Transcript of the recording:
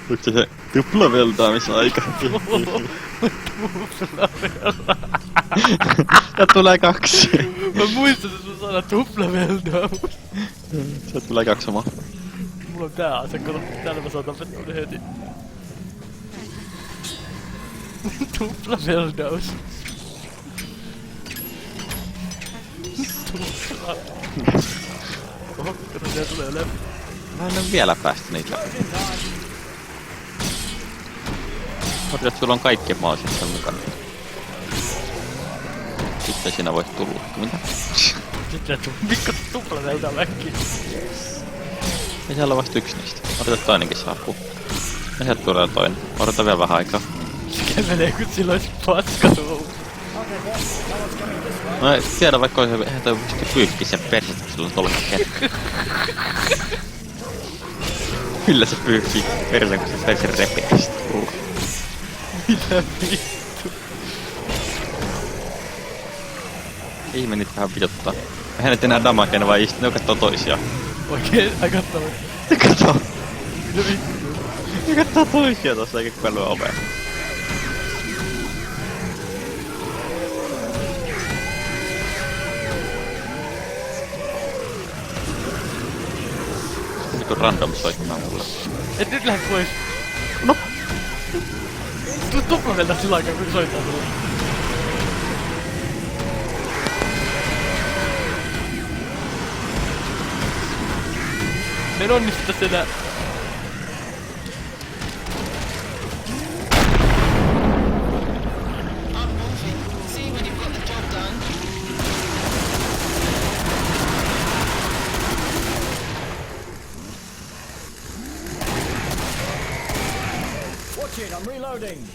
Onko se tuplaveltaamisaika? Ja tulee 2. Mä muistan, että sun sana tuplaveltaamus. Se tulee 2 samaa. Mulla on tää ase, kato, täällä mä saatan vettä ne heti. Tuplaveldaus. Tupla. Oho, kato, tää tulee läpi. Mä en oo vielä päästä niitä läpi. Odotat, että sulla on kaikki mahdolliset sen mukana. Sitten siinä voit tulla. Mitä? Sitten tuu mikko tuplaveltaa väkkiin. Ei siellä ole vasta 1 niistä. Odotat, toinenkin saapuu. Ja sieltä tulee toinen. Odota vielä vähän aikaa. Se kävelee kun sillä ois paska tuolla. No ei tiedä, vaikka olisi eihän toi pysty pyyhkiä sen persettä, kun sillä on tolkka kerran. Kyllä se pyyhkii persen, kun se persen repee sitä. Mitä vittu? Ihme niitä vähän vituttaa. Eihän nyt enää damagena vai ne kattoo toisiaan. Oikein, ai kattoo. Ne kattoo. Mitä vittu? Ne kattoo toisiaan tossa eikä kukaan lyö ovea. Nyt on random soittamaan mulle. Et nyt lähdet pois. No. Tuu tuplaveltaa sillä aikaa kun soittaa sulle. Me en onnistu tässä enää. Watch it, I'm reloading.